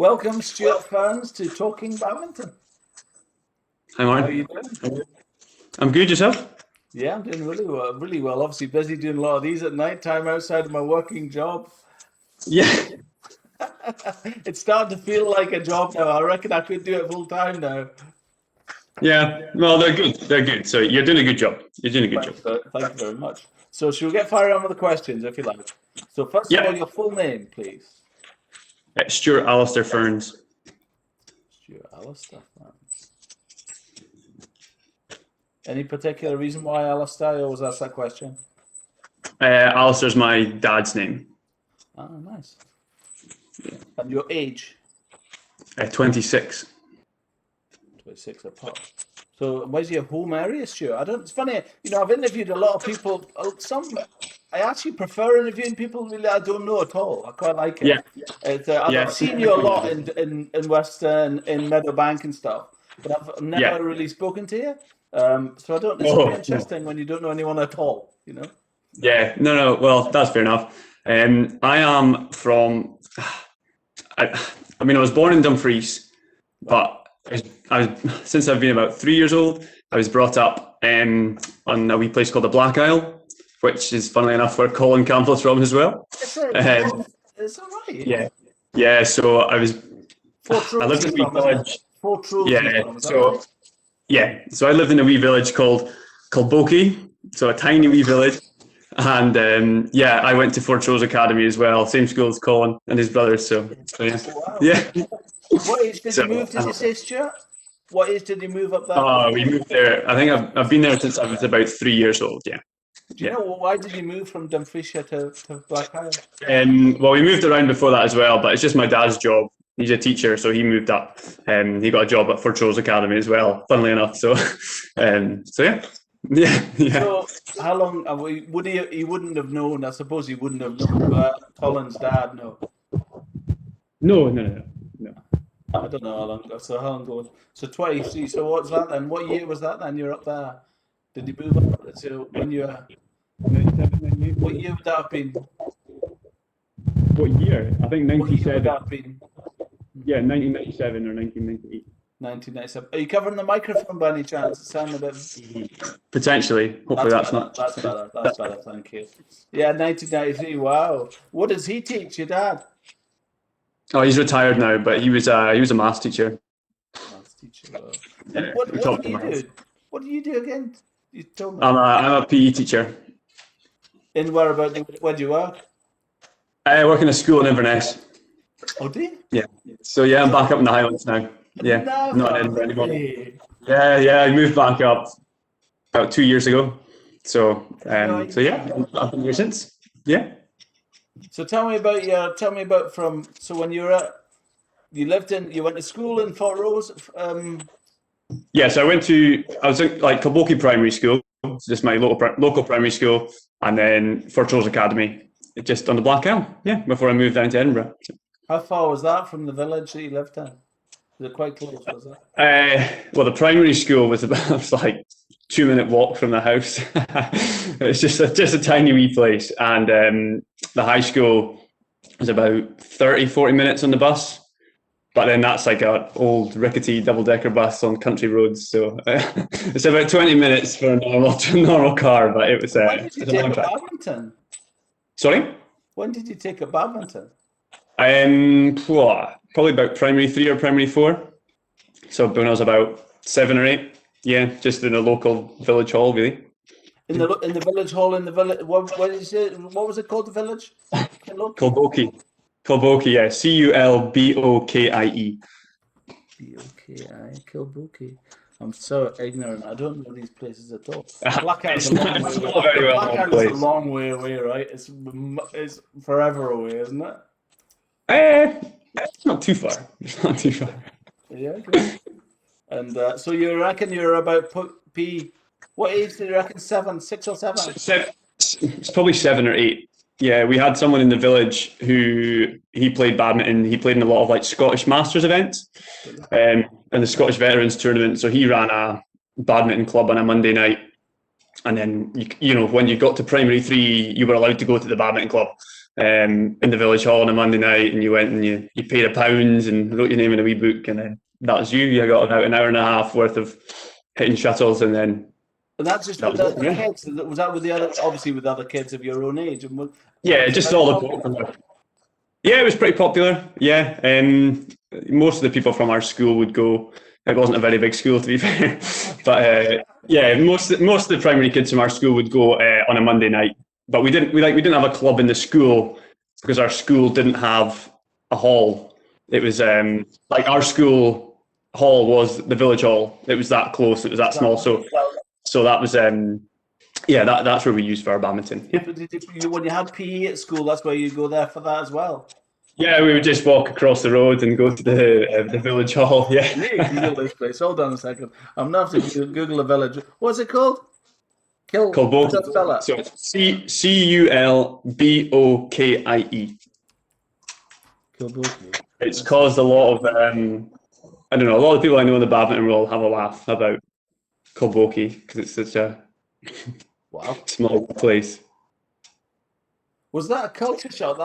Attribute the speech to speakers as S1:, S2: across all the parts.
S1: Welcome, Stewart Ferns, to Talking Badminton.
S2: Hi,
S1: How are
S2: Martin.
S1: you doing?
S2: I'm good. Yourself?
S1: Yeah, I'm doing really well. Really well. Obviously, busy doing a lot of these at night time outside of my working job.
S2: Yeah.
S1: It's starting to feel like a job now. I reckon I could do it full time now.
S2: Yeah. Well, they're good. They're good. So you're doing a good job. You're doing a good job.
S1: Thank you very much. So, should we get fired on with the questions, if you like? So, first of all,
S2: Yeah.
S1: your full name, please.
S2: Stewart Alistair Ferns.
S1: Stuart Alistair. Any particular reason why Alistair, or was that question?
S2: Alistair's my dad's name.
S1: Ah, nice. And your age?
S2: 26.
S1: 26 apart. So, where's your home area, Stuart? I don't. It's funny, I've interviewed a lot of people. I actually prefer interviewing people really I don't know at all. I quite like it.
S2: Yeah.
S1: I've seen you a lot in Western, in Meadowbank and stuff, but I've never really spoken to you. So I don't. It's really interesting when you don't know anyone at all.
S2: Yeah. No. Well, that's fair enough. I am from. I was born in Dumfrisia, but since I've been about 3 years old, I was brought up on a wee place called the Black Isle, which is, funnily enough, where Colin Campbell's from as well.
S1: It's all right.
S2: Yeah. Yeah. So I lived in a wee village. So I lived in a wee village called Bokey, so a tiny wee village. And I went to Fortrose Academy as well, same school as Colin and his brothers. So yeah.
S1: Wow.
S2: Yeah.
S1: What age did you move, did you say, Stuart? What age did you move up there?
S2: Oh, we moved there. I think I've been there since I was about 3 years old. Yeah.
S1: Do you know why did you move from Dumfrisia to Black Isle?
S2: Well, we moved around before that as well, but it's just my dad's job. He's a teacher, so he moved up. He got a job at Fortrose Academy as well, funnily enough. So, yeah.
S1: So, how long he wouldn't have known? I suppose he wouldn't have known. Colin's dad, no.
S2: No.
S1: I don't know how long. So how long ago? So 23. So what's that then? What year was that then? You're up there. Did you move up? So when you were, what year would that have been?
S2: What year? I think 97.
S1: That have been?
S2: Yeah, 1997 or 1998.
S1: 1997. Are you covering the microphone by any chance? It sounded a bit.
S2: Potentially. Hopefully that's not.
S1: That's better. That's better. Thank you. Yeah, 1993. Wow. What does he teach? Your dad?
S2: Oh, he's retired now, but he was a maths teacher.
S1: Maths teacher. Wow. And what do you do? What do you do again? You told me.
S2: I'm a PE teacher.
S1: In whereabouts? Where do you work?
S2: I work in a school in Inverness.
S1: Oh, do you?
S2: Yeah. So yeah, I'm back up in the Highlands now. Yeah. Not in Edinburgh anymore. Yeah, I moved back up about 2 years ago. So I've been here since. Yeah.
S1: So tell me about so when you went to school in Fortrose.
S2: Yeah, so I was at like Kilbokey Primary School, just my local primary school, and then Fortrose Academy, just on the Black Isle. Yeah, before I moved down to Edinburgh.
S1: How far was that from the village that you lived in? Was it quite close? Was it?
S2: Well, the primary school was like 2-minute walk from the house. It's just a tiny wee place, and the high school was about 30-40 minutes on the bus. But then that's like an old rickety double-decker bus on country roads, so it's about 20 minutes for a normal car. But it was.
S1: When did you take up badminton?
S2: Sorry.
S1: When did you take up badminton?
S2: Probably about primary 3 or primary 4. So when I was about 7 or 8, yeah, just in a local village hall, really.
S1: In the village hall, in the village. What is it? What was it called? The village?
S2: Kilbokey, yeah, Culbokie.
S1: Kilbokey. I'm so ignorant. I don't know these places at all. Black
S2: It's
S1: is a long way away, right? It's forever away, isn't it?
S2: It's not too far.
S1: Yeah. Okay. And so you reckon you're about P? What age do you reckon? 6 or 7?
S2: It's probably 7 or 8. Yeah, we had someone in the village who he played badminton. He played in a lot of like Scottish Masters events, and the Scottish Veterans Tournament. So he ran a badminton club on a Monday night, and then you know when you got to primary 3, you were allowed to go to the badminton club. in the village hall on a Monday night, and you went and you paid £1 and wrote your name in a wee book, and then that was you. You got about an hour and a half worth of hitting shuttles, and then.
S1: And that's just with the kids. Was that with the other, obviously with other kids of your own age? And
S2: just all the. Yeah, it was pretty popular. Yeah, most of the people from our school would go. It wasn't a very big school, to be fair, but most of the primary kids from our school would go on a Monday night. But we didn't have a club in the school because our school didn't have a hall. It was like our school hall was the village hall. It was that close. It was that small. So that was that's where we used for our badminton.
S1: Yeah. When you had PE at school, that's where you go there for that as well.
S2: Yeah, we would just walk across the road and go to the village hall. Yeah.
S1: Google this place. Hold on a second. I'm going to have to Google a village. What's it called?
S2: Culbokie. So it's Culbokie.
S1: Culbokie.
S2: It's caused a lot of I don't know. A lot of people I know in the badminton world have a laugh about Culbokie because it's such a small place.
S1: Was that a culture shock?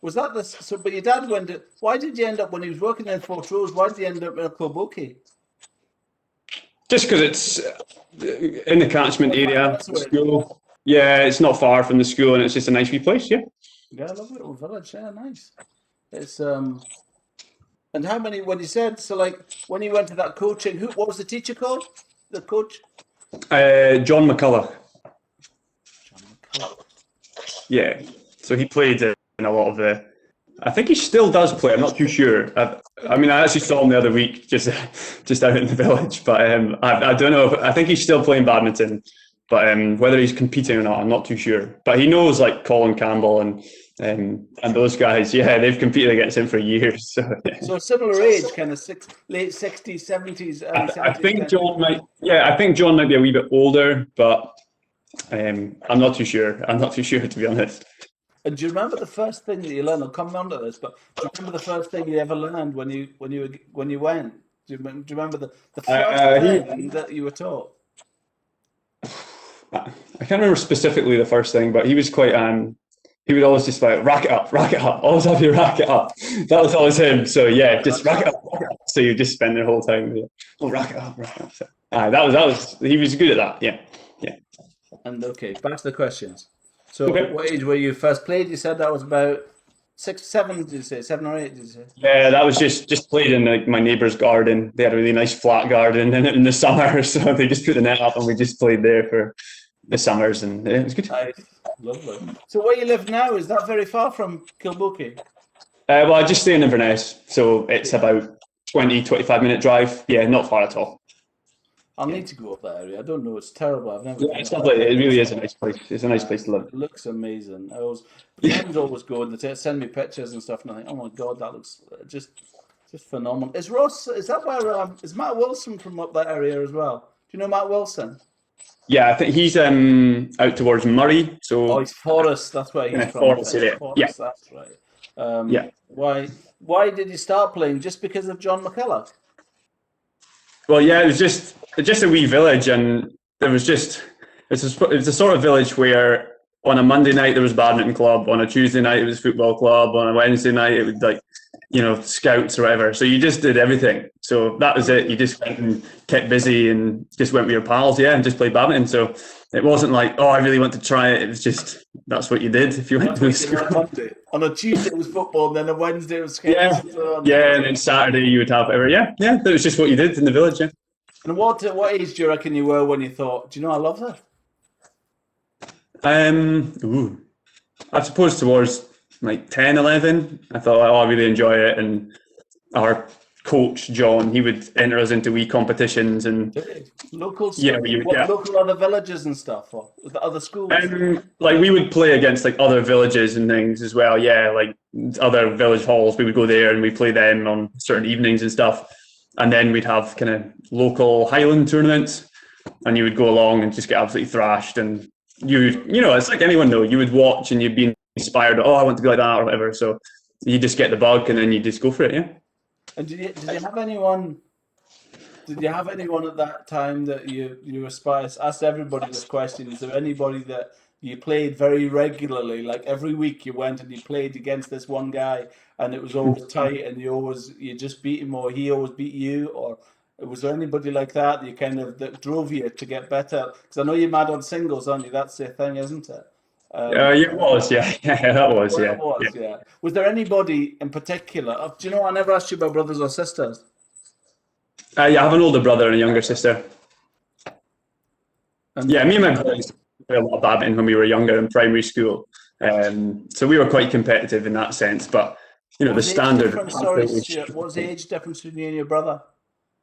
S1: Was that the so? But your dad went. Why did you end up when he was working in Fort Rose? Why did you end up in Culbokie?
S2: Just because it's in the catchment area, school. Yeah, it's not far from the school, and it's just a nice wee place. Yeah.
S1: Yeah, I love it. Little village. Yeah, nice. It's And how many? When you said so, like when you went to that coaching, what was the teacher called? The coach?
S2: John McCulloch.
S1: John McCulloch.
S2: Yeah. So he played in a lot of the. I think he still does play. I'm not too sure. I actually saw him the other week, just out in the village. But I don't know. I think he's still playing badminton, but whether he's competing or not, I'm not too sure. But he knows like Colin Campbell and those guys. Yeah, they've competed against him for years. So, yeah.
S1: So a similar age, kind of late 60s, 70s, early 70s.
S2: I think John might. Yeah, I think John might be a wee bit older, but I'm not too sure. I'm not too sure, to be honest.
S1: And do you remember the first thing that you learned? I'll come on to this, but do you remember the first thing you ever learned when you went? Do you remember the first thing that you were taught?
S2: I can't remember specifically the first thing, but he was quite. He would always just like racket up, always have your racket up. That was always him. So yeah, just racket up. So you just spend the whole time with, racket up. So, that was. He was good at that. Yeah.
S1: And okay, back to the questions. So, What age were you first played? You said that was about 6, 7. Did you say 7 or 8? Did you say?
S2: Yeah, that was just played in like my neighbour's garden. They had a really nice flat garden in the summer, so they just put the net up and we just played there for the summers, and it was good.
S1: Nice. Lovely. So, where you live now, is that very far from Culbokie?
S2: Well, I just stay in Inverness, so it's about 20-25 minute drive. Yeah, not far at all.
S1: I'll need to go up that area. I don't know. It's terrible. I've never.
S2: Yeah, it's lovely. It really is a nice place. It's a nice place to live.
S1: It looks amazing. Friends always go and they send me pictures and stuff, and I think, oh my god, that looks just phenomenal. Is Ross? Is that where? Is Matt Wilson from up that area as well? Do you know Matt Wilson?
S2: Yeah, I think he's out towards Murray. So
S1: he's Forest. That's where he's from.
S2: Forest, yeah.
S1: That's right. Why did you start playing? Just because of John McCulloch?
S2: Well, yeah, it was just a wee village, and there was it was a sort of village where on a Monday night there was badminton club, on a Tuesday night it was football club, on a Wednesday night it was like, scouts or whatever. So you just did everything. So that was it. You just went and kept busy and just went with your pals, and just played badminton. So it wasn't like, I really want to try it. It was just, that's what you did if you went to school.
S1: On a Tuesday it was football, and then on Wednesday it was scouts.
S2: And then Saturday you would have whatever. Yeah, that was just what you did in the village, yeah.
S1: And what age do you reckon you were when you thought, do you know, I love that?
S2: I suppose towards like 10, 11, I thought, I really enjoy it. And our coach, John, he would enter us into wee competitions and
S1: local stuff. Local other villages and stuff, or the other schools.
S2: Like we would play against like other villages and things as well. Yeah, like other village halls. We would go there and we play them on certain evenings and stuff. And then we'd have kind of local Highland tournaments, and you would go along and just get absolutely thrashed. And it's like anyone though. You would watch and you'd be inspired. I want to be like that or whatever. So you just get the bug and then you just go for it. Yeah.
S1: And did you have anyone? Did you have anyone at that time that you aspire? Asked everybody this question. Is there anybody that you played very regularly, like every week you went and you played against this one guy, and it was always tight, and you just beat him, or he always beat you, or was there anybody like that you kind of that drove you to get better? Because I know you're mad on singles, aren't you? That's the thing, isn't it?
S2: It was, yeah, yeah, that was,
S1: Well,
S2: yeah,
S1: it was, yeah. Was there anybody in particular? Do you know? I never asked you about brothers or sisters.
S2: yeah. I have an older brother and a younger sister.
S1: And
S2: Yeah, me and my brother used to play a lot of badminton when we were younger in primary school. So we were quite competitive in that sense. But the
S1: what's the age
S2: standard.
S1: difference? Sorry, Stuart. What's the age difference between you and your brother?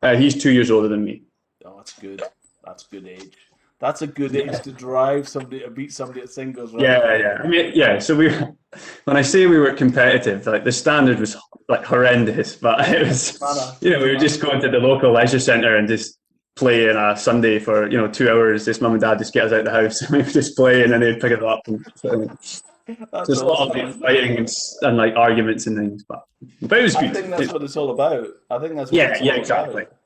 S2: He's 2 years older than me.
S1: Oh, that's good. That's good age. That's a good age to drive somebody to beat somebody at singles, right?
S2: Yeah, yeah. I mean, yeah. So when I say we were competitive, like the standard was like horrendous, but it was, we were just going to the local leisure centre and just play on a Sunday for 2 hours. This mum and dad just get us out of the house and we would just play, and then they'd pick it up. And just a lot of fighting and like arguments and things, but it was good.
S1: I think that's what it's all about. I think that's what
S2: Yeah,
S1: it's all
S2: yeah, exactly.
S1: about.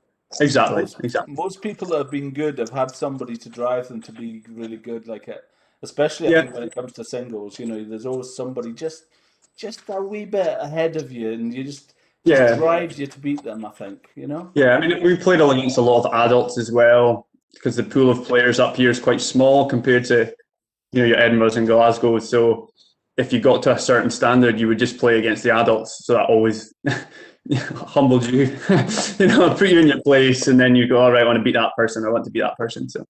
S2: Exactly.
S1: Most people that have been good have had somebody to drive them to be really good, like it. Especially, I think when it comes to singles, there's always somebody just a wee bit ahead of you, and you just drives you to beat them. I think,
S2: Yeah, I mean, we played against a lot of adults as well because the pool of players up here is quite small compared to your Edinburghs and Glasgow. So if you got to a certain standard, you would just play against the adults. So that always humbled you, put you in your place, and then you go, all right, I want to beat that person. I want to beat that person. So,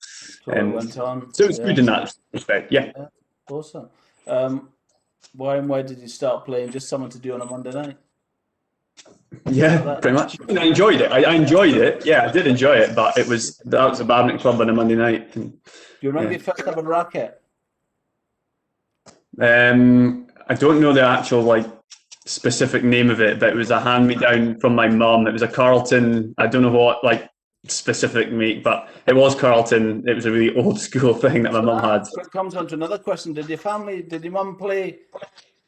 S1: went on.
S2: So it was good in that respect. Yeah.
S1: Awesome. Why did you start playing? Just something to do on a Monday night?
S2: Yeah, pretty much. I enjoyed it. I enjoyed it. Yeah, I did enjoy it, but that was a badminton club on a Monday night.
S1: Do you remember your first ever racket?
S2: I don't know the actual specific name of it, but it was a hand-me-down from my mum. It was a Carlton. I don't know what specific make, but it was Carlton. It was a really old school thing that my mum had.
S1: It comes on to another question. Did your mum play?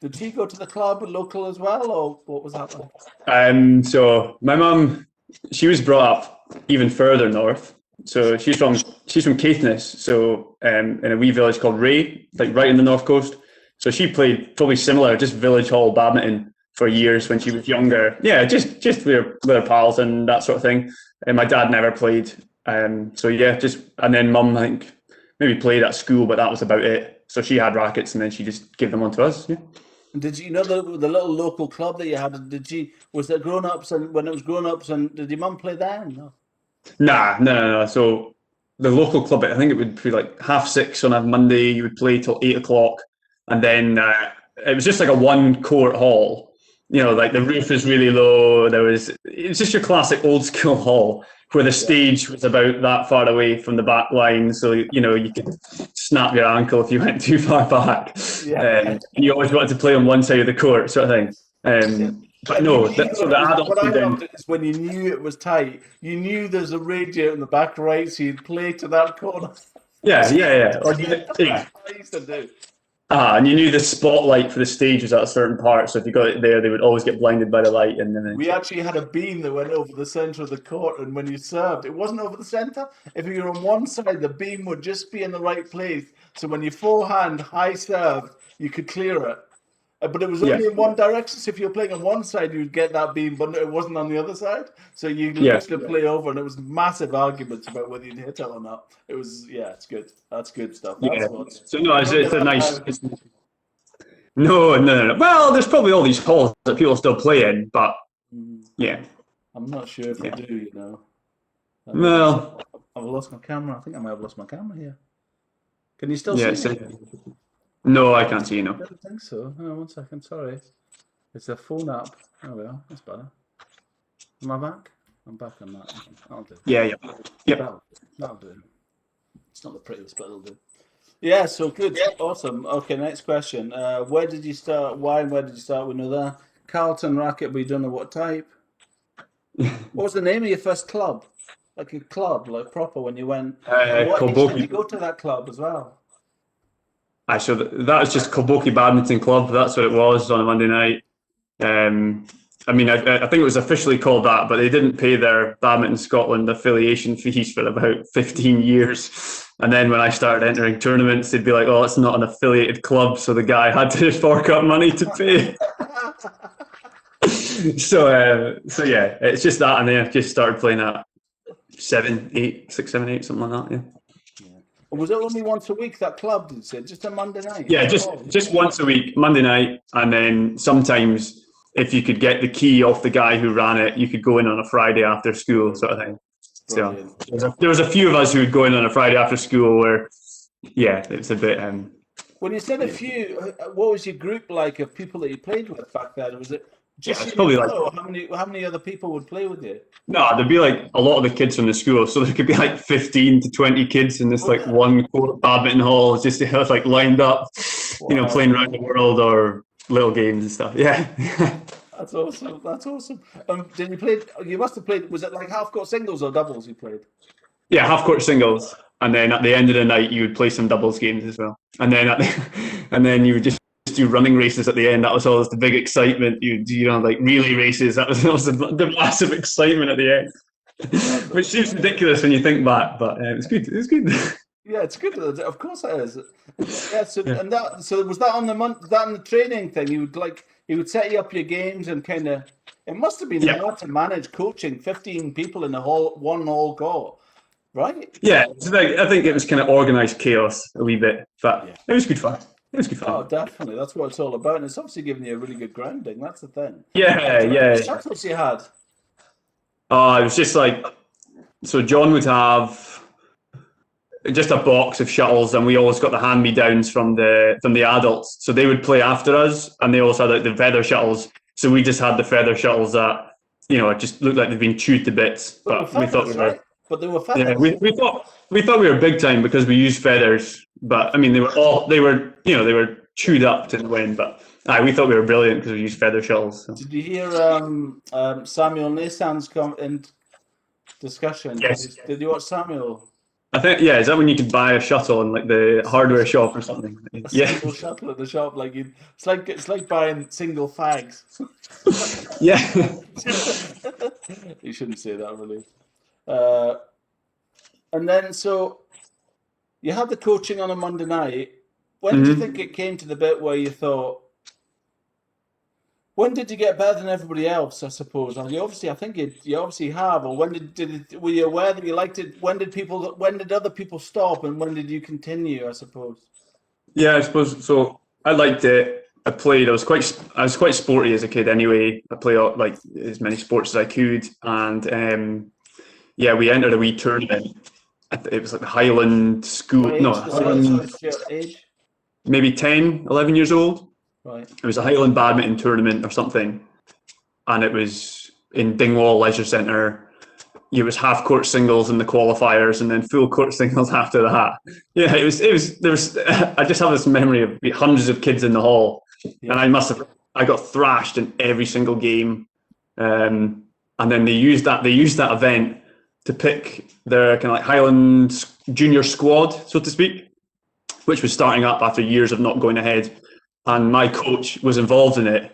S1: Did she go to the club local as well, or what was that like?
S2: So my mum, she was brought up even further north. So she's from Caithness, so in a wee village called Ray, right in the north coast. So she played probably similar, just village hall badminton for years when she was younger. Yeah, just with her pals and that sort of thing. And my dad never played. So yeah, and then mum, I think, maybe played at school, but that was about it. So she had rackets and then she just gave them on to us. Yeah.
S1: Did you know the little local club that you had? Was there grown-ups, and when it was grown-ups, and did your mum play there? No.
S2: No. So the local club, I think it would be 6:30 on a Monday. You would play till 8:00, and then it was just like a one-court hall. The roof is really low. It's just your classic old school hall where the stage was about that far away from the back line, so you could snap your ankle if you went too far back. And you always wanted to play on one side of the court, sort of thing. But no, so the adults.
S1: What I loved is when you knew it was tight. You knew there's a radio in the back right, so you'd play to that corner.
S2: Yeah.
S1: I used to do.
S2: And you knew the spotlight for the stage was at a certain part, so if you got it there, they would always get blinded by the light. And then
S1: we actually had a beam that went over the centre of the court, and when you served, it wasn't over the centre. If you were on one side, the beam would just be in the right place. So when you forehand high served, you could clear it. But it was only in one direction. So if you were playing on one side, you'd get that beam, but it wasn't on the other side. So you literally play over, and it was massive arguments about whether you'd hit it or not. It was, it's good. That's good stuff.
S2: So no, it's a nice. No. Well, there's probably all these halls that people still play in, but yeah.
S1: I'm not sure if they do.
S2: Well,
S1: I've lost my camera. I think I might have lost my camera here. Can you still see me?
S2: No, I can't see you. No.
S1: I don't think so. Oh, 1 second. Sorry. It's a phone app. Oh well, that's better. Am I back? I'm back on that. That'll do.
S2: Yeah.
S1: Yep. That'll do. It's not the prettiest, but it'll do. Yeah, so good. Awesome. Okay, next question. Where did you start? Why and where did you start? We know that. Carlton racket, but you don't know what type. What was the name of your first club? Like a club, like proper when you went. What age did you go to that club as well?
S2: So that was just Kilbokie Badminton Club. That's what it was on a Monday night. And I mean, I think it was officially called that, but they didn't pay their Badminton Scotland affiliation fees for about 15 years. And then when I started entering tournaments, they'd be like, "Oh, it's not an affiliated club," so the guy had to fork up money to pay. So yeah, it's just that, and then I just started playing at 7, 8, 6, 7, 8, something like that. Yeah.
S1: Was it only once a week, that club, did you say? Just a Monday night?
S2: Yeah, just once a week, Monday night, and then sometimes if you could get the key off the guy who ran it, you could go in on a Friday after school, sort of thing. Brilliant. So there was a few of us who would go in on a Friday after school where, yeah, it's a bit.
S1: When you said a few, what was your group like of people that you played with back then? Was it just
S2: it's probably like,
S1: how many other people would play with you?
S2: No, there'd be like a lot of the kids from the school, so there could be like 15 to 20 kids in this like one court badminton hall, just like lined up, playing around the world or little games and stuff. Yeah.
S1: That's awesome. That's awesome. Did you play? You must have played. Was it like half court singles or doubles you played?
S2: Yeah, half court singles, and then at the end of the night you would play some doubles games as well, and then and then you would just do running races at the end. That was always the big excitement. Like relay races. That was the massive excitement at the end, which seems ridiculous when you think back, but it's good. It's good.
S1: Yeah, it's good. Of course it is. Yeah. So was that on the training thing? He would set you up your games and kind of. It must have been hard to manage coaching 15 people in one whole court, right? Yeah,
S2: I think it was kind of organised chaos a wee bit, but it was good fun. It was good fun.
S1: Oh, definitely. That's what it's all about, and it's obviously giving you a really good grounding. That's the thing.
S2: Yeah.
S1: What shuttles you had?
S2: Oh, it was just like, so John would have just a box of shuttles, and we always got the hand-me-downs from the adults. So they would play after us, and they also had like the feather shuttles. So we just had the feather shuttles that, it just looked like they'd been chewed to bits. But we thought we were. Right?
S1: But they were feathers.
S2: Yeah, we thought we were big time because we used feathers. But I mean, they were chewed up to the wind. But we thought we were brilliant because we used feather shuttles. So.
S1: Did you hear Samuel Nasan's in discussion?
S2: Yes.
S1: Did you watch Samuel?
S2: I think, is that when you could buy a shuttle in like the hardware shop or something?
S1: Single shuttle at the shop, it's like buying single fags.
S2: Yeah.
S1: You shouldn't say that, really. And then, so you had the coaching on a Monday night. When do you think it came to the bit where you thought, when did you get better than everybody else, I suppose? I think you obviously have. Or when were you aware that you liked it? When did other people stop, and when did you continue, I suppose? Yeah,
S2: I suppose so. I liked it. I was quite sporty as a kid anyway. I played like as many sports as I could, and we entered a wee tournament. It was like the Highland School.
S1: Age?
S2: Maybe 10, 11 years old.
S1: Right.
S2: It was a Highland badminton tournament or something, and it was in Dingwall Leisure Centre. It was half court singles in the qualifiers, and then full court singles after that. Yeah, it was. There was. I just have this memory of hundreds of kids in the hall, and I got thrashed in every single game, and then they used that event to pick their kind of like Highland junior squad, so to speak, which was starting up after years of not going ahead. And my coach was involved in it.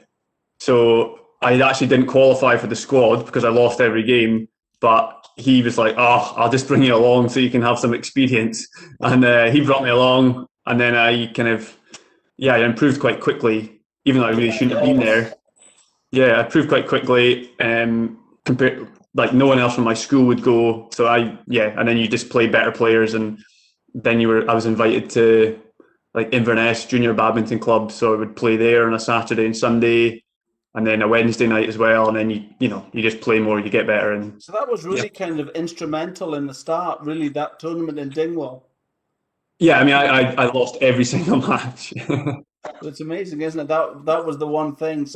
S2: So I actually didn't qualify for the squad because I lost every game. But he was like, I'll just bring you along so you can have some experience. And he brought me along. And then I kind of, I improved quite quickly, even though I really shouldn't have been there. Yeah, I improved quite quickly. Compared, like no one else from my school would go. So and then you just play better players. And then I was invited to like Inverness Junior Badminton Club, so I would play there on a Saturday and Sunday, and then a Wednesday night as well. And then you just play more, you get better. And
S1: so that was really kind of instrumental in the start, really, that tournament in Dingwall.
S2: Yeah, I mean, I lost every single match.
S1: It's amazing, isn't it? That was the one thing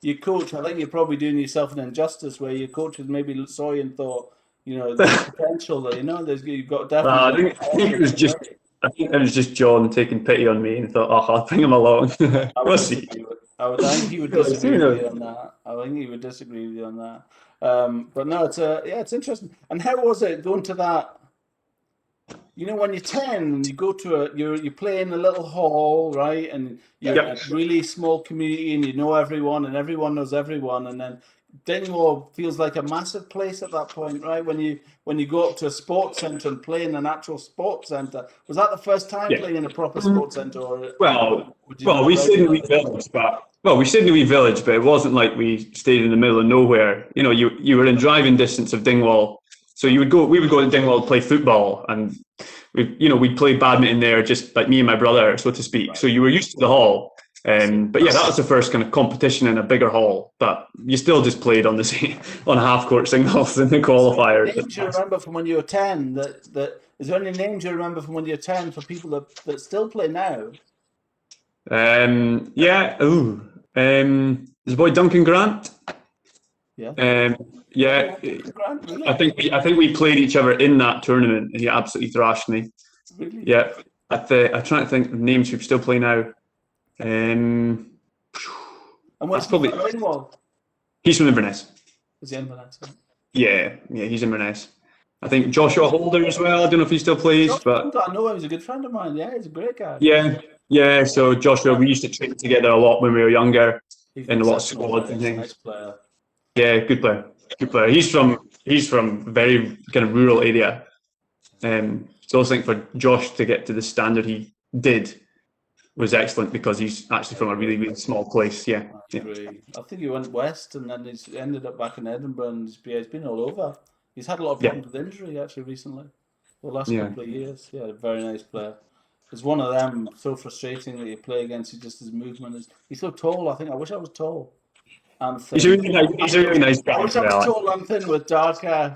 S1: your coach. I think you're probably doing yourself an injustice where your coaches maybe saw you and thought, there's potential there. You've got definitely.
S2: I think it was just John taking pity on me and thought, I'll bring him along. We'll see.
S1: I think he would disagree with you on that. But no, it's interesting. And how was it going to that? you know, when you're 10 and you go to you play in a little hall, right? And you're
S2: Yep.
S1: in a really small community and you know everyone and everyone knows everyone. And then Dingwall feels like a massive place at that point, right? When you go up to a sports centre and play in an actual sports centre. Was that the first time
S2: Yeah.
S1: playing in a proper sports centre, or
S2: Well,
S1: would you do it
S2: we stayed in a wee
S1: regularly?
S2: village, but it wasn't like we stayed in the middle of nowhere. You know, you were in driving distance of Dingwall, so we would go to Dingwall to play football, and we'd play badminton there, just like me and my brother, so to speak. So you were used to the hall. But yeah, that was the first kind of competition in a bigger hall. But you still just played on the same, on half court singles in the qualifiers.
S1: Names you remember from when you were 10? That is there any names you remember from when you were 10 for people that still play now?
S2: Yeah. Ooh. There's a boy Duncan Grant.
S1: Yeah.
S2: Yeah.
S1: Grant, really?
S2: I think we played each other in that tournament, and he absolutely thrashed me.
S1: Really?
S2: Yeah. I'm trying to think of names who still play now.
S1: And what's
S2: probably
S1: Dingwall?
S2: he's from Inverness.
S1: Is he Inverness?
S2: Yeah, he's Inverness. I think Joshua Holder as well. I don't know if he still plays, but
S1: I know him. He's a good friend of mine. Yeah, he's a great guy.
S2: yeah. So Joshua, we used to train together a lot when we were younger,
S1: He's
S2: in a lot of
S1: exceptional,
S2: squads and things.
S1: nice player.
S2: Yeah, good player. Good player. He's from very kind of rural area. So I think for Josh to get to the standard he did was excellent, because he's actually from a really, really small place. Yeah.
S1: Great. I think he went west and then he's ended up back in Edinburgh, and he's been all over. He's had a lot of problems with injury actually recently, the last couple of years. Yeah, a very nice player. It's one of them so frustrating that you play against. His movement is. He's so tall. I wish I was tall and thin.
S2: He's a really nice guy.
S1: I wish I was tall and thin with dark hair.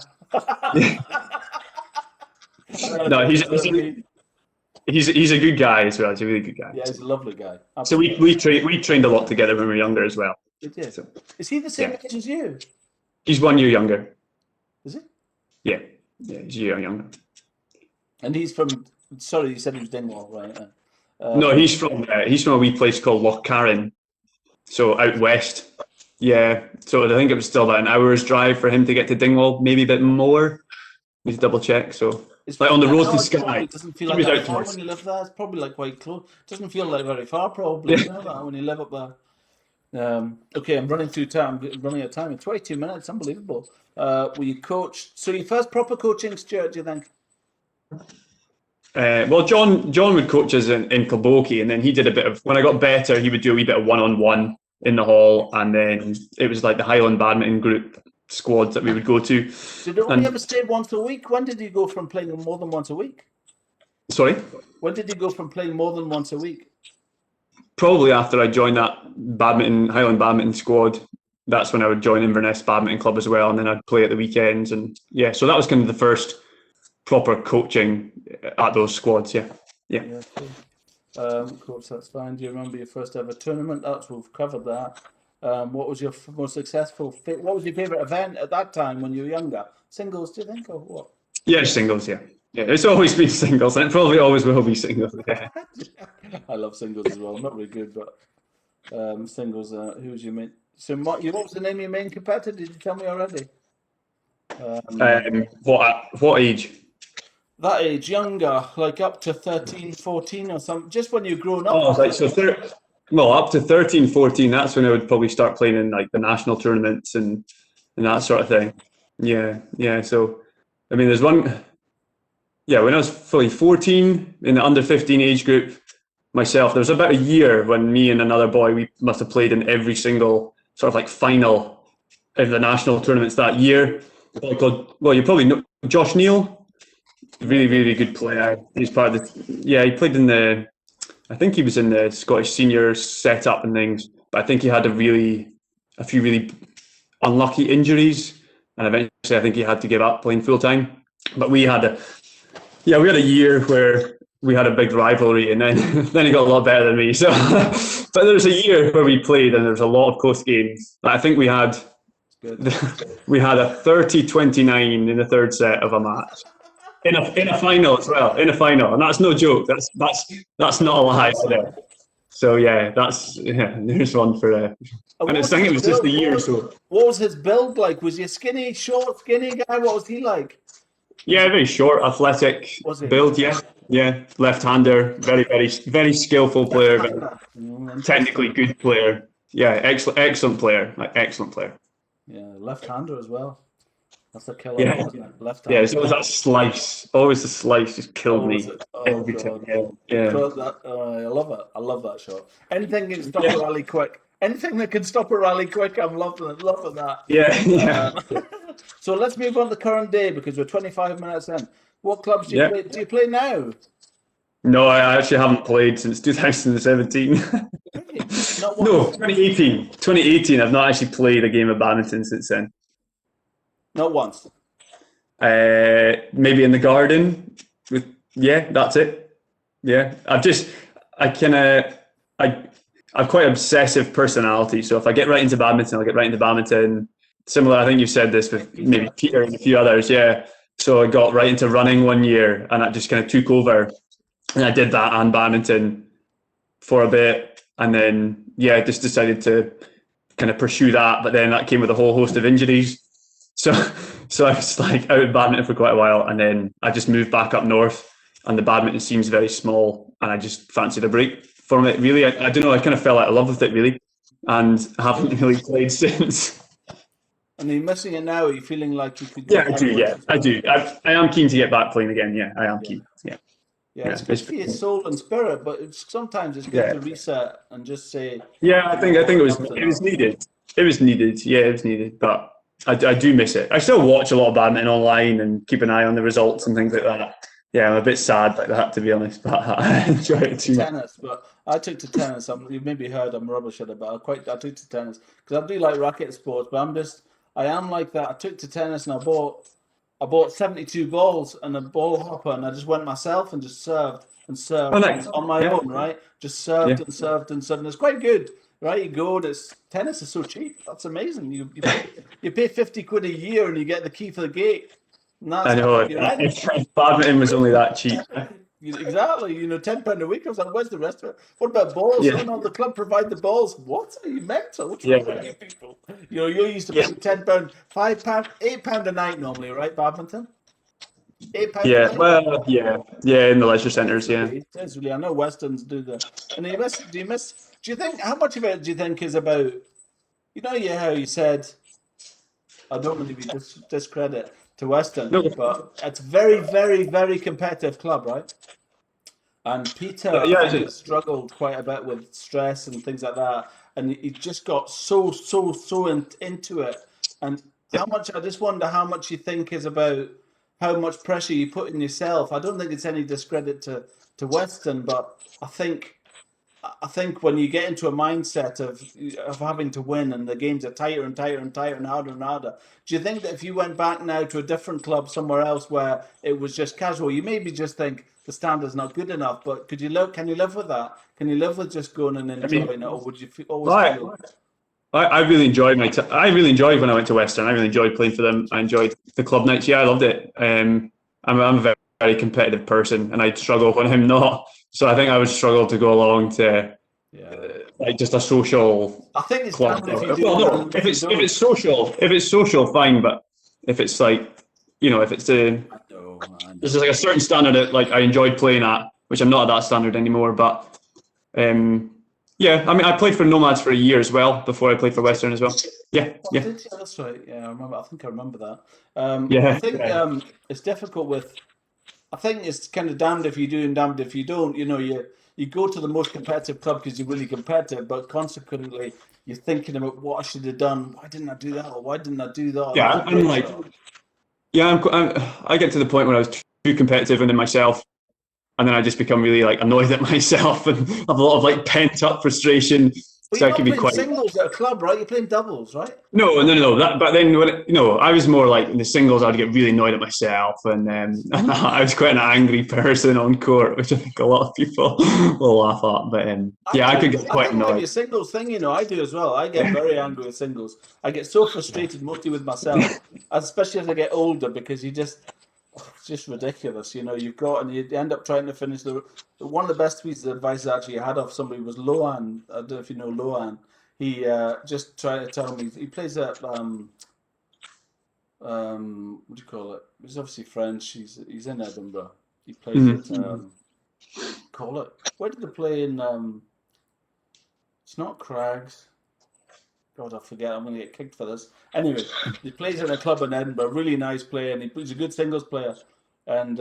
S2: No, he's a good guy as well. He's a really good guy.
S1: Yeah, he's a lovely guy.
S2: Absolutely. So we trained a lot together when we were younger as well.
S1: So, is he the same age as you?
S2: He's 1 year younger.
S1: Is he?
S2: Yeah, he's a year younger.
S1: And he's from. Sorry, you said he was Dingwall, right?
S2: No, he's from a wee place called Lochcarron, so out west. Yeah, so I think it was still about an hour's drive for him to get to Dingwall, maybe a bit more. Need to double check. So it's like on the road to Skye.
S1: It doesn't feel like that far when you live there. It's probably like quite close. It doesn't feel like very far, probably. You know that when you live up there. Okay, I'm running through time. I'm running out of time in 22 minutes. Unbelievable. Were you coached? So your first proper coaching, Stewart? Do you think?
S2: Well, John would coach us in Kilbokie, and then he did a bit of. When I got better, he would do a wee bit of one-on-one in the hall, and then it was like the Highland Badminton group squads that we would go to.
S1: Did it only ever stay once a week? When did you go from playing more than once a week?
S2: Sorry?
S1: When did you go from playing more than once a week?
S2: Probably after I joined that Highland Badminton squad. That's when I would join Inverness Badminton Club as well, and then I'd play at the weekends. And yeah, so that was kind of the first proper coaching at those squads. Yeah.
S1: Of course, that's fine. Do you remember your first ever tournament? We've covered that. What was your most successful? What was your favourite event at that time when you were younger? Singles, do you think, or what?
S2: Yeah, singles. Yeah, it's always been singles, and it probably always will be singles. Yeah.
S1: I love singles as well. I'm not really good, but singles. Who's your main? So, what was the name of your main competitor? Did you tell me already?
S2: What age?
S1: That age, younger, like up to 13, 14 or something, just when you're growing up.
S2: Oh, like so. Up to 13, 14, that's when I would probably start playing in like the national tournaments and that sort of thing. Yeah. So, I mean, there's one. Yeah, when I was fully 14 in the under 15 age group myself, there was about a year when me and another boy, we must have played in every single sort of like final of the national tournaments that year. Well, you probably know Josh Neal, really, really good player. He's part of he played in I think he was in the Scottish senior setup and things, but I think he had a few really unlucky injuries, and eventually I think he had to give up playing full time. But we had a year where we had a big rivalry, and then he got a lot better than me. So, but there was a year where we played, and there was a lot of close games. I think we had a 30-29 in the third set of a match. In a final as well, and that's no joke. That's not a lie today. So yeah, there's one for. And I think it was just a year or so.
S1: What was his build like? Was he a skinny, short, skinny guy? What was he like?
S2: Yeah, very short, athletic
S1: Was he?
S2: build. Yeah, yeah, left-hander, very skillful player, very technically
S1: Interesting.
S2: good player. Yeah, excellent player, excellent player.
S1: Yeah, left-hander as well. That's a killer,
S2: Yeah,
S1: though, isn't it?
S2: yeah.
S1: Left-hander.
S2: It's always that slice. Always the slice just killed
S1: Oh, was
S2: me
S1: it? Oh
S2: every time.
S1: God.
S2: Yeah, yeah,
S1: That, I love it. I love that shot. Anything that can stop
S2: yeah,
S1: a rally quick. Anything that can stop a rally quick, I'm loving it. Loving that.
S2: yeah, yeah.
S1: Um, so let's move on to the current day because we're 25 minutes in. What clubs do you
S2: Yeah.
S1: play? Do you play now?
S2: No, I actually haven't played since 2017.
S1: Really? Not
S2: No,
S1: once.
S2: 2018. 2018. I've not actually played a game of badminton since then.
S1: Not once.
S2: Maybe in the garden. With yeah, that's it. Yeah, I kind of, I've quite obsessive personality. So if I get right into badminton, I'll get right into badminton. Similar, I think you've said this with maybe Peter and a few others. Yeah. So I got right into running one year, and I just kind of took over, and I did that and badminton for a bit, and then yeah, just decided to kind of pursue that. But then that came with a whole host of injuries. So so I was like out of badminton for quite a while, and then I just moved back up north, and the badminton seems very small, and I just fancied a break from it. Really, I don't know. I kind of fell out of love with it really, and haven't really played since.
S1: And you're missing it now. Are you feeling like you could
S2: Yeah,
S1: get
S2: I
S1: back
S2: do.
S1: once
S2: Yeah,
S1: you
S2: I
S1: start?
S2: do. I am keen to get back playing again. Yeah, I am
S1: Yeah.
S2: keen. Yeah,
S1: Yeah,
S2: yeah,
S1: it's good for your soul and spirit, but sometimes it's good
S2: yeah,
S1: to reset and just say,
S2: yeah. I think
S1: enough's
S2: it was
S1: enough.
S2: needed. It was needed. Yeah, it was needed. But I do miss it. I still watch a lot of badminton online and keep an eye on the results and things like that. Yeah, I'm a bit sad like that, to be honest, but I enjoy it too much.
S1: Tennis, but I took to tennis. You've maybe heard I'm rubbish at it, but I took to tennis because I do like racket sports. But I am like that. I took to tennis and I bought 72 balls and a ball hopper, and I just went myself and just served and
S2: Oh,
S1: served
S2: nice.
S1: on my
S2: Yeah,
S1: own, right? Just served
S2: yeah,
S1: and served and served. And it's quite good, right? You go, this tennis is so cheap. That's amazing. You pay 50 quid a year and you get the key for the gate, and
S2: I
S1: that's
S2: know.
S1: you're in.
S2: If badminton was only that cheap.
S1: Exactly, £10 a week. I was like, where's the rest of it? What about balls? Oh
S2: Yeah,
S1: no, the club provide the balls. What? Are you mental? What's wrong with
S2: yeah,
S1: you people? You're used to
S2: yeah,
S1: paying £10, £5, £8 a night normally, right? Badminton, £8 a
S2: yeah.
S1: night.
S2: Well, yeah, yeah. In the leisure centres,
S1: It's
S2: yeah.
S1: really, it is really. I know Westerns do the. And do you think, how much of it do you think is about, yeah, how you said, I don't want to be discredit to Western,
S2: No,
S1: but it's very, very, very competitive club, right? And Peter, I
S2: yeah,
S1: think, has struggled quite a bit with stress and things like that. And he just got so into it. And
S2: yeah.
S1: I just wonder how much you think is about how much pressure you put in yourself. I don't think it's any discredit to Western, but I think when you get into a mindset of having to win and the games are tighter and tighter and tighter and harder, do you think that if you went back now to a different club somewhere else where it was just casual, you maybe just think the standard's not good enough? But could you live? Can you live with that? Can you live with just going and
S2: I mean,
S1: enjoying it, or would you always
S2: I,
S1: feel?
S2: I really enjoyed I really enjoyed when I went to Western. I really enjoyed playing for them. I enjoyed the club nights. Yeah, I loved it. I'm a very competitive person, and I'd struggle when I'm not. So I think I would struggle to go along to
S1: Yeah,
S2: like just a social
S1: I think it's
S2: club.
S1: damned if you do
S2: Well,
S1: and
S2: no,
S1: damned if you
S2: if
S1: don't.
S2: it's social, fine. But if it's like if it's
S1: I know, I
S2: there's
S1: know.
S2: like a certain standard that like I enjoyed playing at, which I'm not at that standard anymore. But um, yeah, I mean, I played for Nomads for a year as well before I played for Western as well. Yeah,
S1: Oh,
S2: yeah,
S1: did you? That's right. Yeah, I remember. I think I remember that. I
S2: yeah,
S1: think
S2: yeah,
S1: it's difficult with. I think it's kind of damned if you do and damned if you don't. You go to the most competitive club because you're really competitive, but consequently you're thinking about what I should have done. Why didn't I do that? Or why didn't I do that? Oh, that was
S2: yeah.
S1: a
S2: I'm
S1: great
S2: like,
S1: shot.
S2: yeah, I get to the point where I was too competitive within myself, and then I just become really like annoyed at myself and have a lot of like pent up frustration.
S1: But
S2: So
S1: you're
S2: I could
S1: not
S2: be
S1: playing
S2: quite
S1: singles at a club, right? You're playing doubles, right?
S2: no. But then I was more like in the singles, I'd get really annoyed at myself, and I was quite an angry person on court, which I think a lot of people will laugh at. But yeah, I could get
S1: I
S2: quite
S1: think it might be
S2: annoyed.
S1: a singles thing. I do as well. I get very angry with singles. I get so frustrated mostly with myself, especially as I get older, because it's just ridiculous. You've got, and you end up trying to finish one of the best pieces of advice I actually had off somebody was Loan. I don't know if you know Loan. He just tried to tell me he plays at what do you call it? He's obviously French. He's in Edinburgh. He plays
S2: Mhm.
S1: at call it. Where did they play in? It's not Crags. God, I forget. I'm going to get kicked for this. Anyway, he plays in a club in Edinburgh. Really nice player, and he's a good singles player. And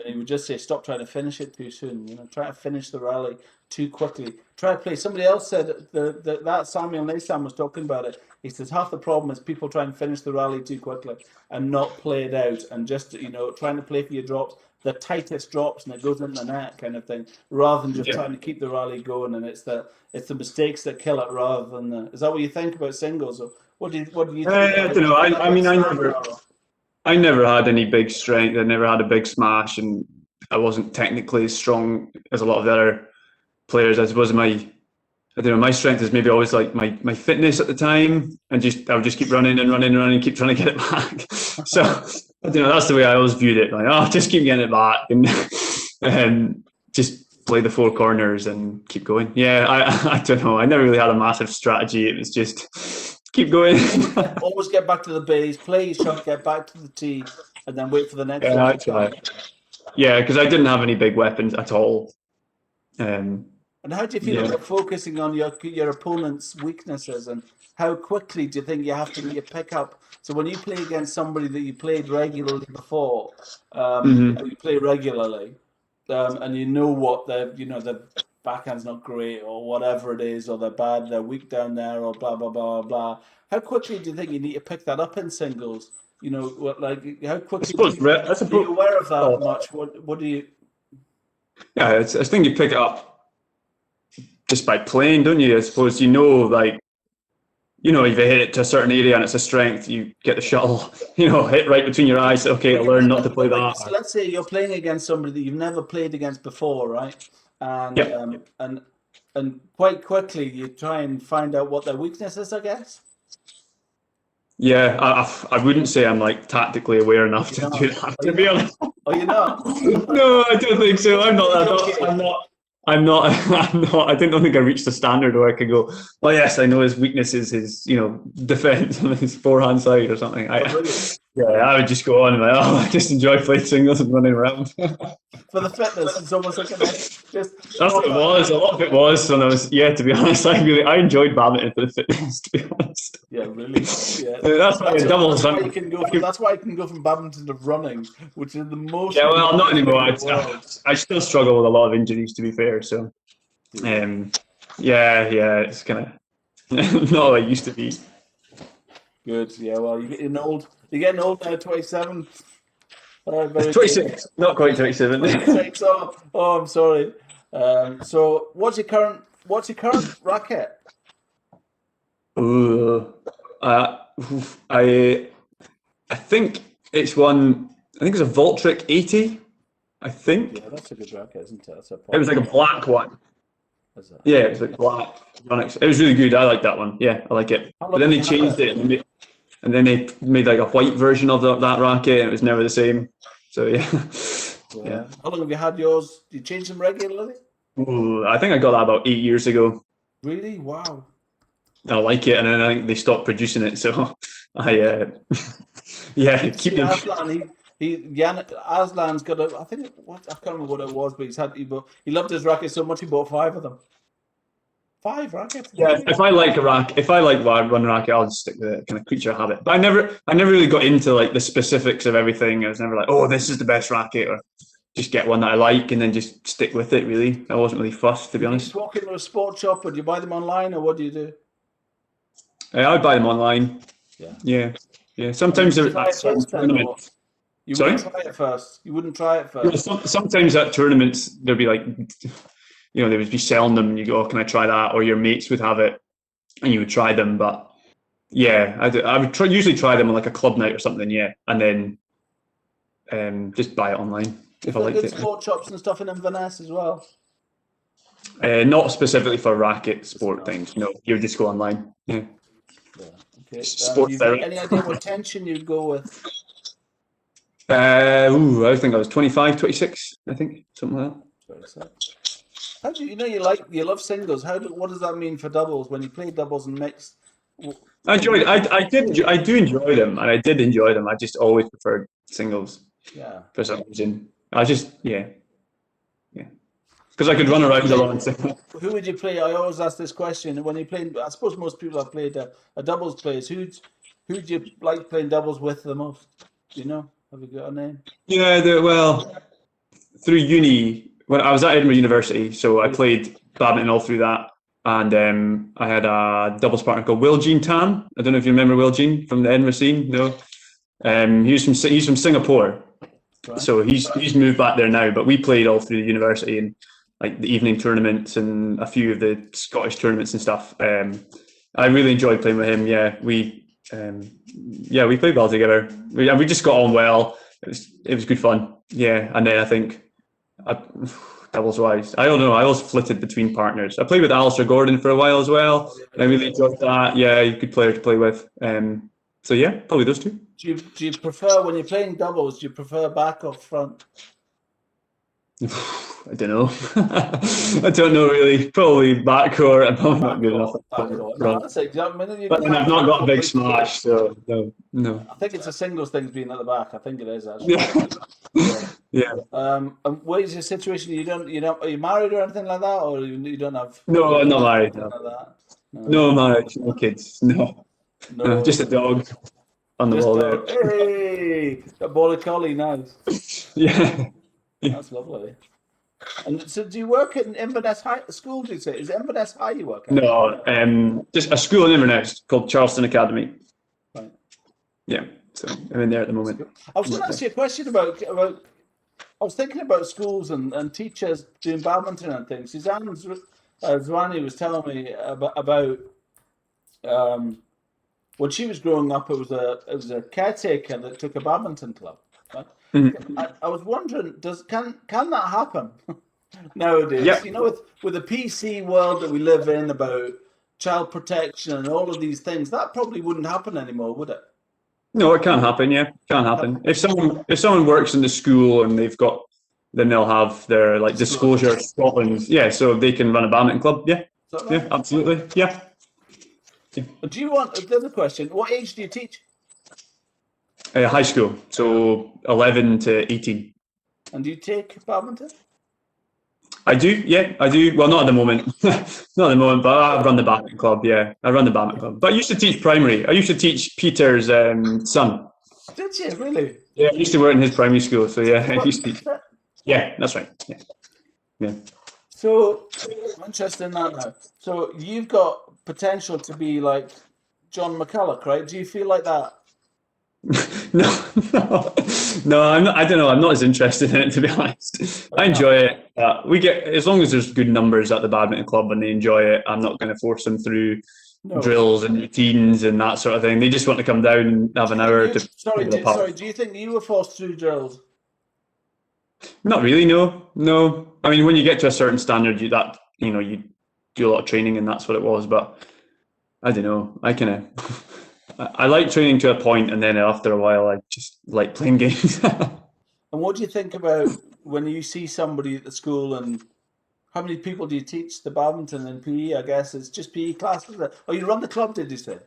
S1: he would just say, "Stop trying to finish it too soon. Try to finish the rally too quickly. Try to play." Somebody else said that Samuel Naisam was talking about it. He says half the problem is people trying to finish the rally too quickly and not play it out, and just trying to play for your drops, the tightest drops, and it goes in the net kind of thing, rather than just trying to keep the rally going. And it's the mistakes that kill it, rather than the. Is that what you think about singles? Or what do you think?
S2: I don't know. I mean, I never had any big strength. I never had a big smash, and I wasn't technically as strong as a lot of the other players. I suppose I don't know, my strength is maybe always like my fitness at the time, and I would just keep running and running and running, keep trying to get it back. So I don't know, that's the way I always viewed it. Like, just keep getting it back and just play the four corners and keep going. Yeah, I don't know. I never really had a massive strategy. It was just keep going.
S1: Always get back to the base, play your shot, get back to the tee, and then wait for the next
S2: Yeah,
S1: one
S2: I
S1: to
S2: try.
S1: come.
S2: Yeah, because I didn't have any big weapons at all.
S1: And how do you feel about focusing on your opponent's weaknesses, and how quickly do you think you have to pick up? So when you play against somebody that you played regularly before, you play regularly, and you know what the backhand's not great or whatever it is, or they're bad, they're weak down there, or blah blah blah blah. How quickly do you think you need to pick that up in singles? How
S2: I
S1: quickly
S2: suppose.
S1: are you aware of that much? What do you?
S2: Yeah, I think you pick it up just by playing, don't you? I suppose if you hit it to a certain area and it's a strength, you get the shuttle, hit right between your eyes. Okay, I learn not to play that.
S1: So let's say you're playing against somebody that you've never played against before, right? And
S2: Yep.
S1: And quite quickly you try and find out what their weakness is, I guess.
S2: Yeah, I wouldn't say I'm like tactically aware enough to do that. To be honest.
S1: Oh, you're not?
S2: No, I don't think so. I'm not. I'm not. I'm not. I don't think I reached the standard where I could go. Well, yes, I know his weakness is his, defense on his forehand side or something. Yeah, I would just go on and I just enjoy playing singles and running around.
S1: For the fitness, it's almost like
S2: that's what it was. A lot of it was, and to be honest, I enjoyed badminton for the fitness. To be honest.
S1: Yeah, really. Yeah.
S2: That's why doubles.
S1: That's why you can go. That's why I can go from badminton to running, which is the most.
S2: Yeah, well, not anymore. I still struggle with a lot of injuries, to be fair. So, it's kind of not like it used to be.
S1: Good. Yeah. Well, you're getting old. You're getting old now. 27.
S2: 26, not quite 27.
S1: 26. Oh, I'm sorry. So, what's your current racket?
S2: I think it's one. I think it's a Voltric 80. I think.
S1: Yeah, that's a good racket, isn't it?
S2: It was like a black one. Yeah, it was like black. It was really good. I like that one. Yeah, I like it. But then they changed it, and then they made like a white version of that racket, and it was never the same. So yeah.
S1: How long have you had yours? Do you change them regularly?
S2: I think I got that about 8 years ago.
S1: Really? Wow.
S2: I like it, and then I think they stopped producing it. So I keep them.
S1: Aslan's got I can't remember what it was, but he loved his racket so much he bought 5 of them. 5 rackets.
S2: Yeah, if I like one racket, I'll just stick with it, kind of creature habit. But I never really got into like the specifics of everything. I was never like, oh, this is the best racket, or just get one that I like and then just stick with it. Really, I wasn't really fussed, to be honest.
S1: Do you walk into a sports shop, or do you buy them online, or what do you do?
S2: I would buy them online. Yeah. Sometimes they're at tournaments.
S1: You wouldn't try it first. You wouldn't try it first.
S2: Sometimes at tournaments there'd be like, they would be selling them, and you go, oh, can I try that? Or your mates would have it, and you would try them. But yeah, I would usually try them on like a club night or something. Yeah, and then just buy it online if I liked it.
S1: Sport shops and stuff in Inverness as well.
S2: Not specifically for racket sport things. No, you would just go online. Yeah.
S1: Okay.
S2: Sports therapy.
S1: Any idea what tension you'd go with?
S2: I think I was 25, 26. I think something like that.
S1: 26. How do you love singles? What does that mean for doubles when you play doubles and mixed?
S2: I enjoyed. I do enjoy them, and I did enjoy them. I just always preferred singles.
S1: Yeah.
S2: For some reason, yeah, because I could run around a lot.
S1: Who would you play? I always ask this question when you play. I suppose most people have played a doubles players. Who do you like playing doubles with the most? Do you know? Have you got a name?
S2: Yeah, well, through uni when I was at Edinburgh University, so I played badminton all through that, and I had a doubles partner called Will Jean Tan. I don't know if you remember Will Jean from the Edinburgh scene. No, he's from Singapore,
S1: Right.
S2: so he's moved back there now. But we played all through the university and like the evening tournaments and a few of the Scottish tournaments and stuff. I really enjoyed playing with him. Yeah, we played well together. We just got on well. It was good fun. Yeah, and then I think doubles wise, I don't know. I always flitted between partners. I played with Alistair Gordon for a while as well. I really enjoyed that. Yeah, a good player to play with. So yeah, probably those two.
S1: Do you prefer when you're playing doubles? Do you prefer back or front?
S2: I don't know. I don't know really. Probably backcourt. I'm probably not good enough.
S1: No, that's exactly.
S2: But then I've not got a big smash, so no.
S1: I think it's a singles thing being at the back. I think it is actually.
S2: Yeah.
S1: And what is your situation? Are you married or anything like that, or you don't have?
S2: No, I'm not married. No,
S1: like
S2: no marriage, no kids. No, just a dog on the wall there.
S1: Hey, a border collie, nice.
S2: Yeah.
S1: That's lovely. And so, do you work at Inverness High School? Do you say is it Inverness High you work at?
S2: No, just a school in Inverness called Charleston Academy.
S1: Right.
S2: Yeah, so I'm in there at the moment.
S1: I was going to ask you a question about. I was thinking about schools and teachers doing badminton and things. Suzanne Zwani was telling me about when she was growing up. It was a caretaker that took a badminton club. Right?
S2: Mm-hmm.
S1: I was wondering, can that happen nowadays?
S2: Yep.
S1: You know, with the PC world that we live in about child protection and all of these things, that probably wouldn't happen anymore, would it?
S2: No, it can happen. Yeah, can happen. If someone works in the school and then they'll have their like disclosure Scotland. Yeah, so they can run a badminton club. Yeah, right? Yeah, absolutely. Yeah.
S1: Do you want the other question? What age do you teach?
S2: High school, so 11 to 18.
S1: And do you take badminton?
S2: I do, yeah, I do. Well, not at the moment. Not at the moment, but I run the badminton club, yeah. I run the badminton club. But I used to teach primary. I used to teach Peter's son.
S1: Did you, really?
S2: Yeah, I used to work in his primary school, so yeah, I used to teach. Yeah, that's right. Yeah.
S1: So, I'm interested in that now. So, you've got potential to be like John McCulloch, right? Do you feel like that?
S2: No, I'm not, I don't know. I'm not as interested in it, to be honest. I enjoy it. We get as long as there's good numbers at the badminton club and they enjoy it. I'm not going to force them through drills and routines and that sort of thing. They just want to come down and have an hour.
S1: Sorry. Do you think you were forced through drills?
S2: Not really. No. I mean, when you get to a certain standard, you do a lot of training, and that's what it was. But I don't know. I like training to a point, and then after a while, I just like playing games.
S1: And what do you think about when you see somebody at the school, and how many people do you teach the badminton and PE? I guess it's just PE classes. Oh, you run the club, did you say?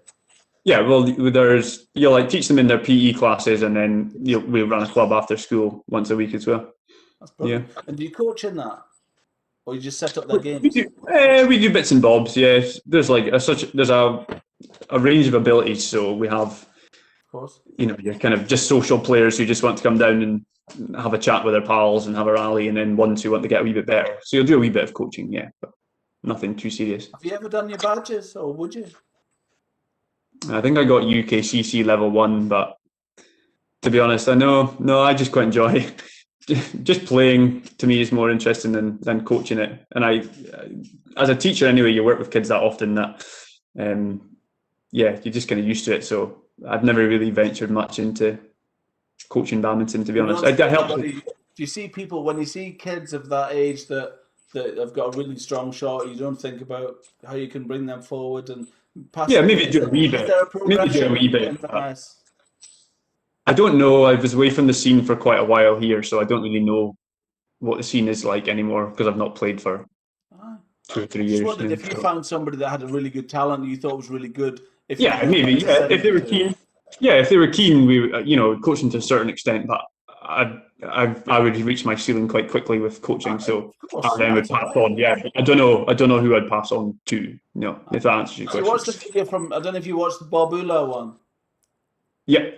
S1: Yeah,
S2: well, you'll like teach them in their PE classes, and then we run a club after school once a week as well.
S1: That's brilliant. Yeah. And do you coach in that, or you just set up their games?
S2: We do bits and bobs. Yes, there's like there's a range of abilities. So we have,
S1: of course,
S2: you're kind of just social players who just want to come down and have a chat with their pals and have a rally, and then ones who want to get a wee bit better. So you'll do a wee bit of coaching, yeah, but nothing too serious.
S1: Have you ever done your badges, or would you?
S2: I think I got UKCC level 1, but to be honest, I just quite enjoy just playing. To me is more interesting than coaching it. And I, as a teacher anyway, you work with kids that often that, you're just kind of used to it. So I've never really ventured much into coaching badminton, to be honest.
S1: Do you see people, when you see kids of that age that have got a really strong shot, you don't think about how you can bring them forward and pass? Yeah,
S2: maybe do a wee bit. I don't know. I was away from the scene for quite a while here, so I don't really know what the scene is like anymore because I've not played for 2 or 3 years.
S1: I just wondered if you found somebody that had a really good talent you thought was really good If you
S2: Yeah,
S1: would
S2: maybe.
S1: like to
S2: Yeah,
S1: send
S2: if they
S1: them
S2: were
S1: to.
S2: keen. Yeah, if they were keen, we coaching to a certain extent, but I would reach my ceiling quite quickly with coaching, so
S1: Of course,
S2: I then would
S1: that's all
S2: pass
S1: right.
S2: on. Yeah, I don't know who I'd pass on to. No, if that answers your
S1: So you watched the
S2: question.
S1: video from, I don't know if you watched the Bob Ula one.
S2: Yeah,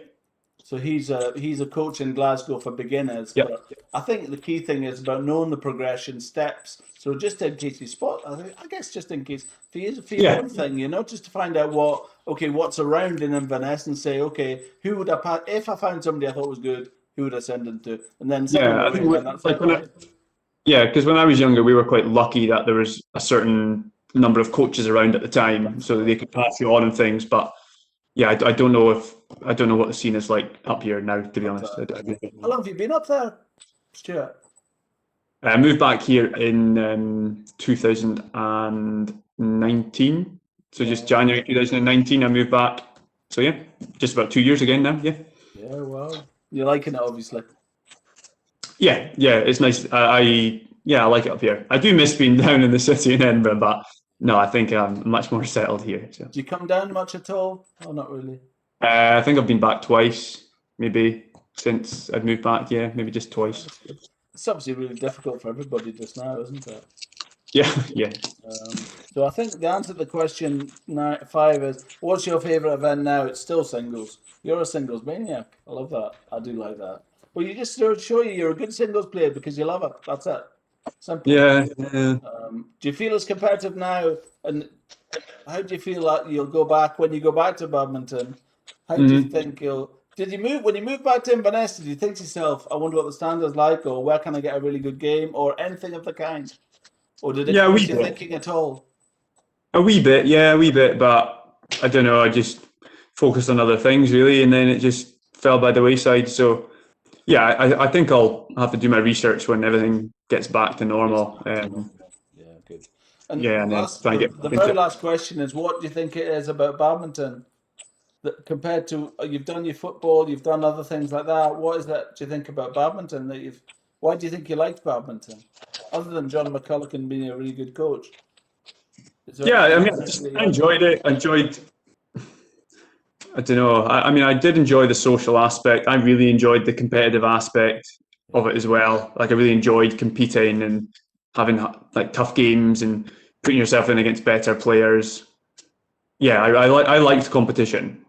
S1: So he's a coach in Glasgow for beginners,
S2: yeah,
S1: but I think the key thing is about knowing the progression steps. So just in case you spot, I guess just in case for your
S2: yeah,
S1: own thing, just to find out what's around in Inverness and say, okay, who would I pass if I found somebody I thought was good, who would I send them to, and then send them
S2: yeah. I
S1: away,
S2: think
S1: and then that's
S2: like
S1: it, right?
S2: yeah, because when I was younger, we were quite lucky that there was a certain number of coaches around at the time,
S1: That's
S2: so that
S1: it.
S2: they could pass you on and things. But yeah, I don't know what the scene is like up here now. To be
S1: Love
S2: honest,
S1: that.
S2: I really don't
S1: How
S2: know.
S1: long have you been up there, Stuart?
S2: I moved back here in 2019, so just
S1: Yeah,
S2: January 2019. I moved back. So yeah, just about 2 years again now. Yeah,
S1: yeah, wow. You're liking it, obviously.
S2: yeah. It's nice. I like it up here. I do miss being down in the city in Edinburgh, but no, I think I'm much more settled here. So.
S1: Do you come down much at all? Oh, not really.
S2: I think I've been back twice, maybe since I've moved back. Yeah, maybe just twice.
S1: That's good. It's obviously really difficult for everybody just now, isn't it?
S2: Yeah, yeah.
S1: So I think the answer to the question five is, what's your favourite event now? It's still singles. You're a singles maniac. I love that. I do like that. Well, you just show you're a good singles player because you love it. That's it. Simple.
S2: Yeah, yeah.
S1: Do you feel as competitive now? And how do you feel that you'll go back when you go back to badminton? How do you
S2: Mhm.
S1: think you'll? Did you move when you moved back to Inverness? Did you think to yourself, "I wonder what the standard's like, or where can I get a really good game, or anything of the kind?" Or did it
S2: Yeah, a
S1: come
S2: wee
S1: into your
S2: bit.
S1: thinking at all?
S2: A wee bit, yeah, a wee bit, but I don't know. I just focused on other things really, and then it just fell by the wayside. So yeah, I think I'll have to do my research when everything gets back to
S1: It's
S2: normal.
S1: back to normal. Yeah, good. And
S2: Yeah, and then
S1: last,
S2: try and get
S1: the
S2: back into
S1: very
S2: it.
S1: last question is, what do you think it is about badminton that compared to you've done your football, you've done other things like that. What is that? Do you think about badminton that you've? Why do you think you liked badminton, other than John McCullochen being a really good coach? Is there
S2: Yeah,
S1: anything
S2: I mean,
S1: else that you
S2: I
S1: like?
S2: enjoyed it. I enjoyed. I don't know. I mean, I did enjoy the social aspect. I really enjoyed the competitive aspect of
S1: Yeah,
S2: it as well. Like, I really enjoyed competing and having like tough games and putting yourself in against better players. Yeah, I liked competition.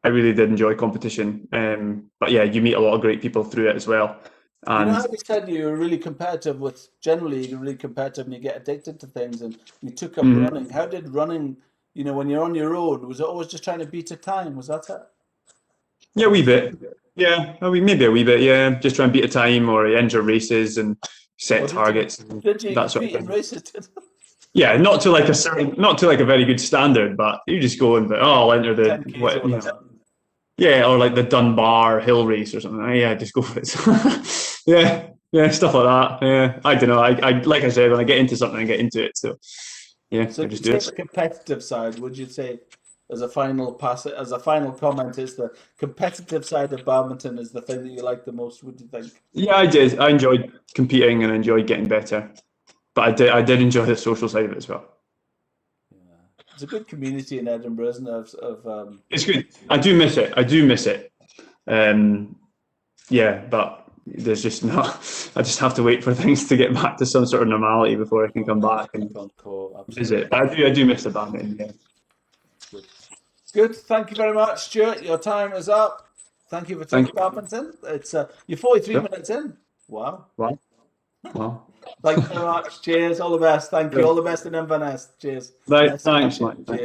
S2: I really did enjoy competition. But yeah, you meet a lot of great people through it as well.
S1: you know
S2: And
S1: how you said you're really competitive with. Generally, you're really competitive and you get addicted to things. And you took up
S2: mhm.
S1: running. How did running? When you're on your own, was it always just trying to beat a time? Was that it?
S2: Yeah, a wee bit. Yeah, maybe a wee bit. Yeah, just try and beat a time or enter races and set
S1: Or did you?
S2: targets and
S1: Did you
S2: that sort of
S1: compete in
S2: thing.
S1: races?
S2: Yeah, not to like a very good standard, but you just go and oh, I'll enter the
S1: 10Ks or whatever.
S2: yeah, or like the Dunbar hill race or something. Yeah, just go for it. yeah, stuff like that. Yeah, I don't know. I like I said, when I get into something, I get into it. So yeah,
S1: So
S2: I
S1: if you
S2: just do
S1: take
S2: it.
S1: the competitive side, would you say, as a final comment, is the competitive side of badminton is the thing that you like the most? Would you think?
S2: Yeah, I did. I enjoyed competing and I enjoyed getting better, but I did enjoy the social side of it as well.
S1: Yeah, it's a good community in Edinburgh, isn't it?
S2: It's good. I do miss it. I do miss it. Um, yeah, but there's just not. I just have to wait for things to get back to some sort of normality before I can come back and
S1: Back on court,
S2: visit.
S1: absolutely.
S2: I do miss the badminton. Yeah.
S1: Good. Good. Thank you very much, Stuart. Your time is up. Thank you for
S2: Thank
S1: talking
S2: you.
S1: badminton. It's you're 43
S2: Sure.
S1: minutes in. Wow.
S2: Wow. Wow.
S1: Thank you very much. Cheers. All the best. Thank you.
S2: Sure.
S1: All the best in Inverness. Cheers.
S2: Right.
S1: Nice to meet
S2: Thanks,
S1: you.
S2: Mike.
S1: Cheers.